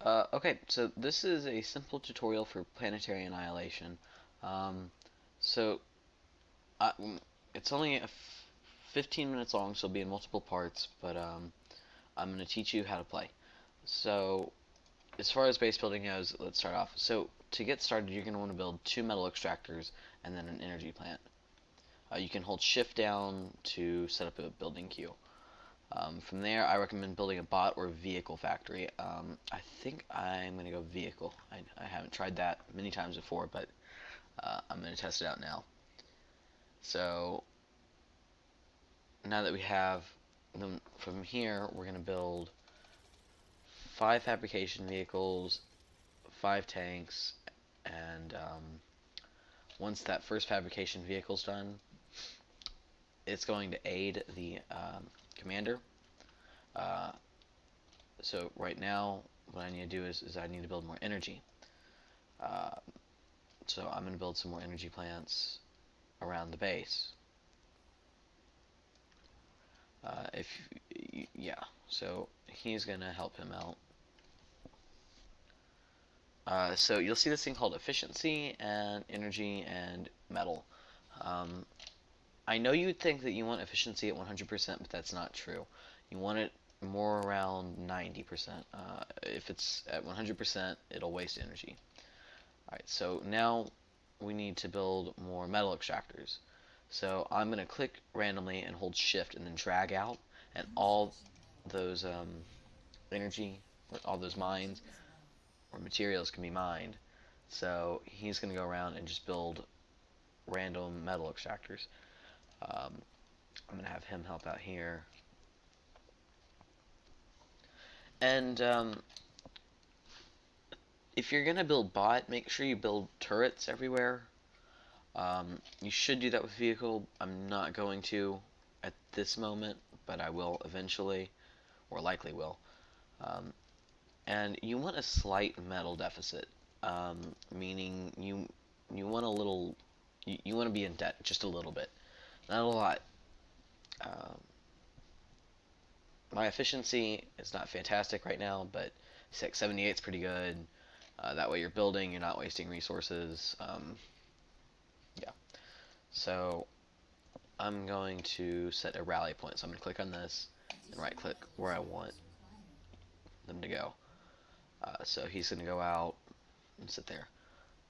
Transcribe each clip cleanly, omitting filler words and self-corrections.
Okay, so this is a simple tutorial for Planetary Annihilation. Um, so it's only 15 minutes long, so it'll be in multiple parts, but I'm going to teach you how to play. So as far as base building goes, let's start off. So to get started, you're going to want to build 2 metal extractors and then an energy plant. You can hold shift down to set up a building queue. From there, I recommend building a bot or vehicle factory. I think I'm going to go vehicle. I haven't tried that many times before, but I'm going to test it out now. So now that we have them from here, we're going to build 5 fabrication vehicles, 5 tanks, and once that first fabrication vehicle's done, it's going to aid the commander. Uh, so right now, what I need to do is I need to build more energy. Uh, so I'm going to build some more energy plants around the base. Yeah, so he's going to help him out. So you'll see this thing called efficiency and energy and metal. Um, I know you would think that you want efficiency at 100%, but that's not true. You want it more around 90%. If it's at 100%, it'll waste energy. Alright, so now we need to build more metal extractors. So I'm going to click randomly and hold shift and then drag out, and all those energy, all those mines or materials can be mined. So he's going to go around and just build random metal extractors. I'm going to have him help out here. And if you're going to build bot, make sure you build turrets everywhere. You should do that with vehicle. I'm not going to at this moment, but I will eventually, or likely will. And you want a slight metal deficit, meaning you want a little, you want to be in debt just a little bit, not a lot. Um, my efficiency is not fantastic right now, but 678 is pretty good. That way you're building, you're not wasting resources. Yeah. So I'm going to set a rally point. So I'm going to click on this and right click where I want them to go. So he's going to go out and sit there.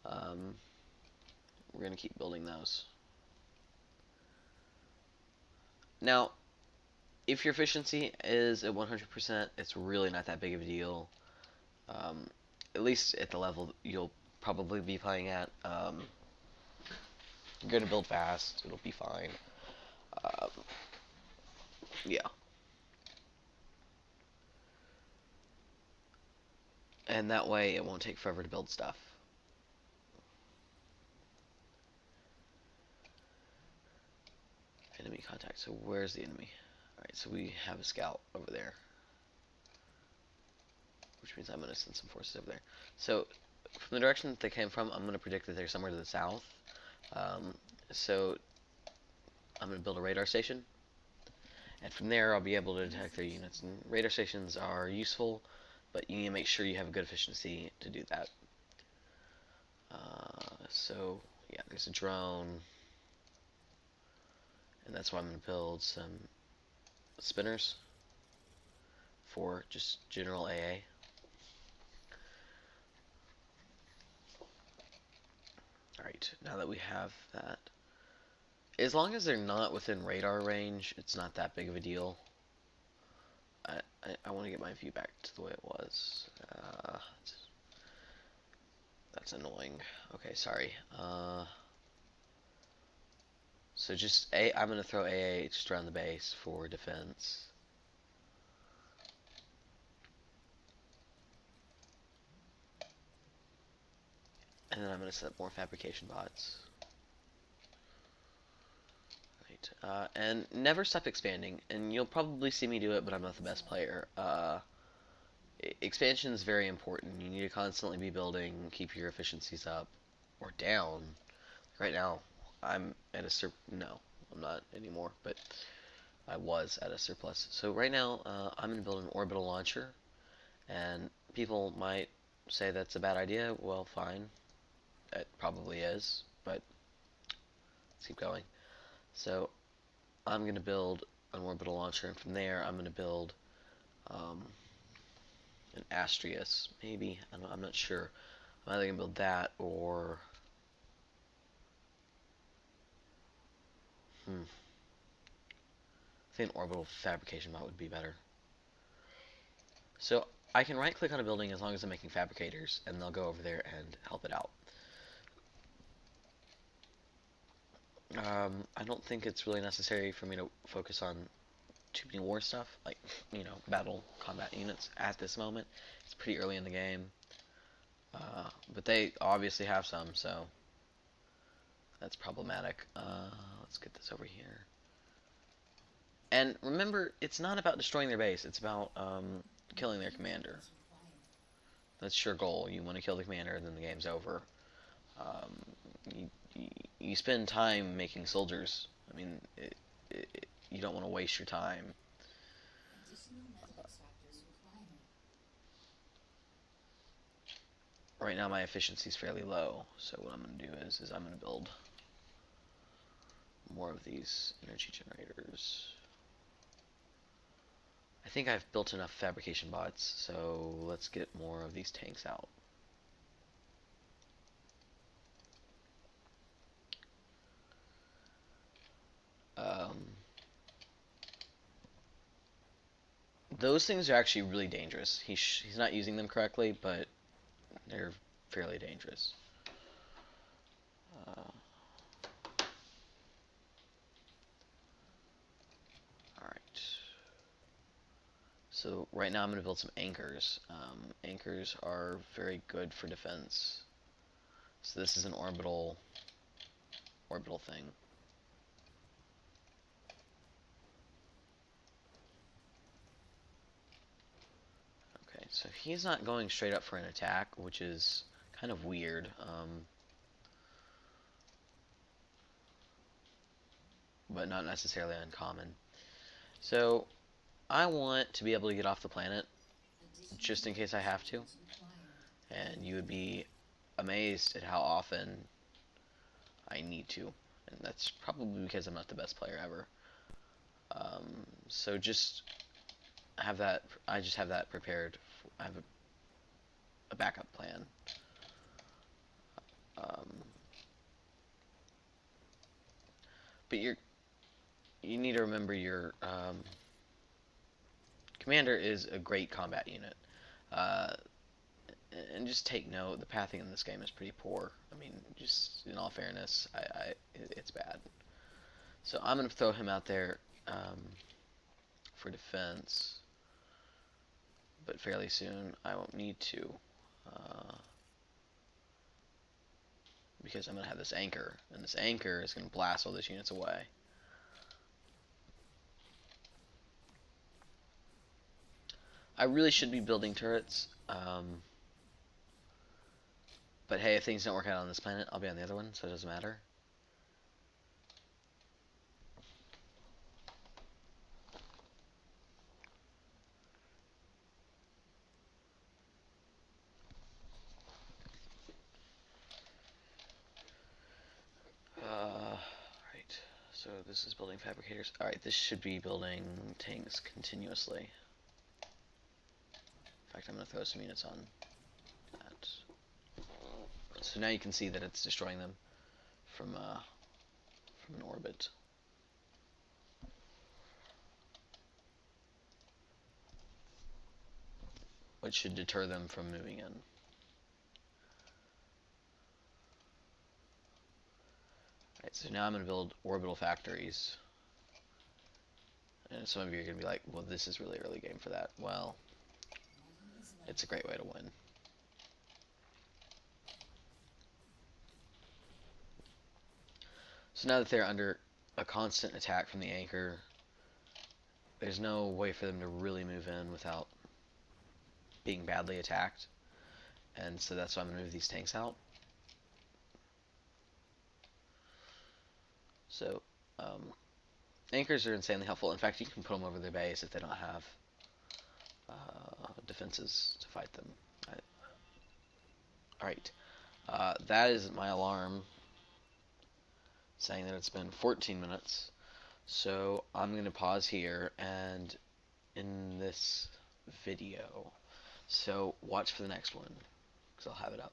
We're going to keep building those. Now, if your efficiency is at 100%, it's really not that big of a deal. At least at the level you'll probably be playing at. You're going to build fast. It'll be fine. Yeah. And that way it won't take forever to build stuff. Enemy contact. So where's the enemy? Alright, so we have a scout over there. Which means I'm going to send some forces over there. So from the direction that they came from, I'm going to predict that they're somewhere to the south. So I'm going to build a radar station. And from there, I'll be able to detect their units. And radar stations are useful, but you need to make sure you have a good efficiency to do that. So yeah, there's a drone. And that's why I'm going to build some spinners for just general AA. Alright, now that we have that, as long as they're not within radar range, it's not that big of a deal. I want to get my view back to the way it was. That's annoying. Okay, sorry. So just I'm going to throw AA just around the base for defense. And then I'm going to set up more fabrication bots. Right. And never stop expanding. And you'll probably see me do it, but I'm not the best player. Expansion is very important. You need to constantly be building, keep your efficiencies up or down. Right now, I'm at a no, I'm not anymore, but I was at a surplus. So right now, I'm going to build an orbital launcher, And people might say that's a bad idea. Well, fine. It probably is, but let's keep going. So I'm going to build an orbital launcher, and from there I'm going to build um, an Astrius, maybe. I'm not sure. I'm either going to build that or... I think an orbital fabrication bot would be better. So I can right click on a building as long as I'm making fabricators, and they'll go over there and help it out. I don't think it's really necessary for me to focus on too many war stuff, like, battle combat units at this moment. It's pretty early in the game. But they obviously have some, so that's problematic. Let's get this over here. And remember, it's not about destroying their base, it's about killing their commander. That's your goal. You want to kill the commander, then the game's over. You spend time making soldiers. I mean, you don't want to waste your time. Right now my efficiency is fairly low, so what I'm going to do is I'm going to build more of these energy generators. I think I've built enough fabrication bots, so let's get more of these tanks out. Those things are actually really dangerous. He's not using them correctly, but they're fairly dangerous. Alright. So right now I'm going to build some anchors. Anchors are very good for defense. So this is an orbital thing. Okay, so he's not going straight up for an attack, which is kind of weird. But not necessarily uncommon. So I want to be able to get off the planet just in case I have to. And you would be amazed at how often I need to. And that's probably because I'm not the best player ever. So just have that. I just have that prepared. I have a backup plan. But you need to remember your commander is a great combat unit. And just take note, the pathing in this game is pretty poor. I mean, just in all fairness, it's bad. So I'm going to throw him out there for defense, but fairly soon I won't need to, because I'm going to have this anchor, and this anchor is going to blast all those units away. I really should be building turrets, but hey, if things don't work out on this planet, I'll be on the other one, so it doesn't matter. Right, so this is building fabricators. Alright, this should be building tanks continuously. In fact, I'm going to throw some units on that. So now you can see that it's destroying them from an orbit. Which should deter them from moving in. Alright, so now I'm going to build orbital factories. And some of you are going to be like, well, this is really early game for that. Well, it's a great way to win. So now that they're under a constant attack from the anchor, there's no way for them to really move in without being badly attacked. And so that's why I'm going to move these tanks out. So, anchors are insanely helpful. In fact, you can put them over their base if they don't have defenses to fight them. Alright, that is my alarm saying that it's been 14 minutes. So I'm going to pause here and in this video. So watch for the next one because I'll have it up.